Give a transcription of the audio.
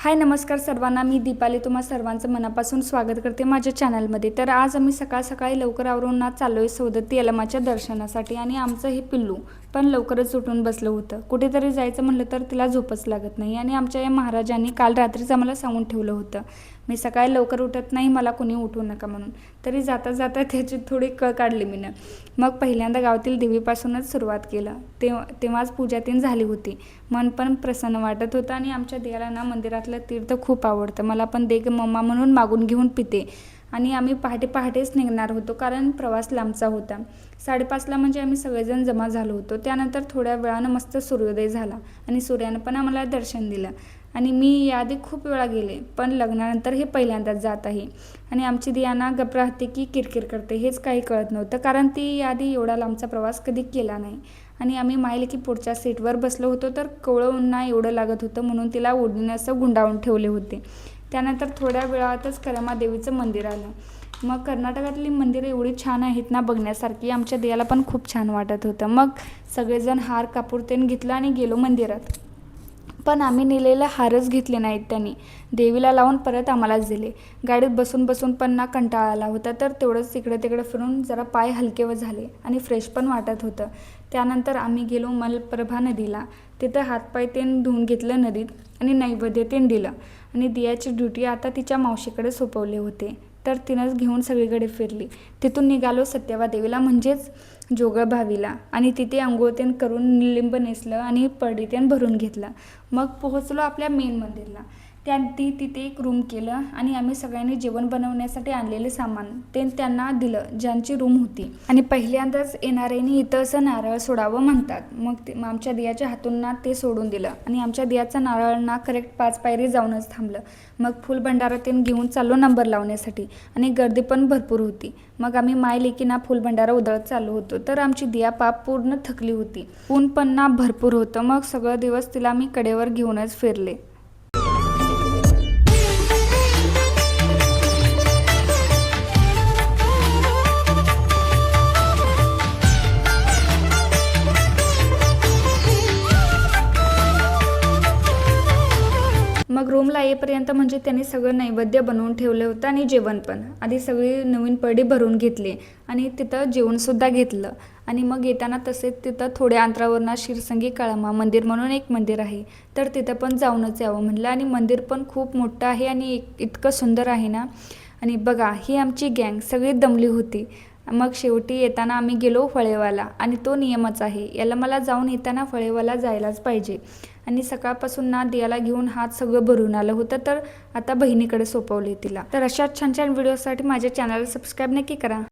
हाय नमस्कार सर्वांना, मी दीपाली तुम्हा सर्वांचं मनापासून स्वागत करते माझ्या चॅनलमध्ये। तर आज आम्ही सकाळी लवकर आवरून ना चाललोय सौदत्ती यलमाच्या दर्शनासाठी। आणि आमचं हे पिल्लू पण लवकरच उठून बसलं होतं। कुठेतरी जायचं म्हणलं तर तिला झोपच लागत नाही। आणि आमच्या या महाराजांनी काल रात्रीच आम्हाला सांगून ठेवलं होतं, मी सकाळी लवकर उठत नाही, मला कोणी उठवू नका म्हणून। तरी जाता जाता त्याची थोडी कळ काढली मीनं। मग पहिल्यांदा गावातील देवीपासूनच सुरुवात केलं। तेव्हाच पूजा तीन झाली होती। मन पण प्रसन्न वाटत होतं। आणि आमच्या देवाला ना मंदिरातलं तीर्थ खूप आवडतं। मला पण दे ग मम्मा म्हणून मागून घेऊन पिते। आणि आम्ही पहाटेच निघणार होतो, कारण प्रवास लांबचा होता। 5:30ला म्हणजे आम्ही सगळेजण जमा झालो होतो। त्यानंतर थोड्या वेळानं मस्त सूर्योदय झाला आणि सूर्यानं पण आम्हाला दर्शन दिलं। आणि मी याआधी खूप वेळा गेले, पण लग्नानंतर हे पहिल्यांदाच जात आहे। आणि आमची दियाना गप्प राहते की किरकिर करते हेच काही कळत नव्हतं, कारण ती याआधी एवढा लांबचा प्रवास कधी केला नाही। आणि आम्ही माहिल की पुढच्या सीटवर बसलो होतो, तर कोवळं उन्हा एवढं लागत होतं म्हणून तिला ओढणीने असं गुंडाळून ठेवले होते। त्यानंतर थोड्या वेळातच करमादेवीचं मंदिर आलं। मग कर्नाटकातली मंदिरं एवढी छान आहेत ना बघण्यासारखी, आमच्या देवाला पण खूप छान वाटत होतं। मग सगळेजण हार कापूर तेन घेतलं आणि गेलो मंदिरात। पण आम्ही नेलेले हारच घेतले नाहीत त्यांनी, देवीला लावून परत आम्हालाच दिले। गाडीत बसून पण ना कंटाळा आला होता, तर तेवढंच इकडे तिकडे फिरून जरा पाय हलके झाले आणि फ्रेश पण वाटत होतं। त्यानंतर आम्ही गेलो मलप्रभा नदीला। तिथं हातपाय तेन धुवून घेतलं नदीत आणि नैवेद्य तेन दिलं। आणि दियाची ड्युटी आता तिच्या मावशीकडे सोपवले होते, तर तिनंच घेऊन सगळीकडे फिरली। तिथून निघालो सत्यवा देवीला म्हणजेच जोगळभावीला। आणि तिथे अंघोळ तेन करून निलिंब नेसलं आणि पडी तेन भरून घेतला। मग पोहोचलो आपल्या मेन मंदिरला। तिथे एक रूम केलं आणि आम्ही सगळ्यांनी जेवण बनवण्यासाठी आणलेले सामान त्यांना दिलं, ज्यांची रूम होती। आणि पहिल्यांदाच येणाऱ्यांनी इथं असं नारळ सोडावं म्हणतात। मग आमच्या दियाच्या हातून ना ते सोडून दिलं आणि आमच्या दियाचा नारळ ना करेक्ट 5 पायरी जाऊनच थांबलं। मग फुल भंडारा तेन घेऊन चाललो नंबर लावण्यासाठी, आणि गर्दी पण भरपूर होती। मग आम्ही मायलेकीना फुल भंडारा उधळत चाललो होतो, तर आमची दिया पाप पूर्ण थकली होती। ऊन पण ना भरपूर होतं। मग सगळं दिवस तिला मी कडेवर घेऊनच फिरले। मग रूमला येईपर्यंत म्हणजे त्यांनी सगळं नैवेद्य बनवून ठेवलं होतं आणि जेवण पण। आधी सगळी नवीन पडी भरून घेतली आणि तिथं जेवणसुद्धा घेतलं। आणि मग येताना तसेच तिथं थोड्या अंतरावरनं शिरसंगी काळमा मंदिर म्हणून एक मंदिर आहे, तर तिथं पण जाऊनच यावं म्हणलं। आणि मंदिर पण खूप मोठं आहे आणि इतकं सुंदर आहे ना। आणि बघा, ही आमची गँग सगळी दमली होती। मग शेवटी येताना आम्ही गेलो फळेवाला, आणि तो नियमच आहे, याला मला जाऊन येताना फळेवाला जायलाच पाहिजे। आणि सकाळपासून ना दियाला घेऊन हात सगळं भरून आलं होतं, तर आता बहिणीकडे सोपवले तिला। तर अशाच छान छान व्हिडिओसाठी माझ्या चॅनलला सबस्क्राईब नक्की करा।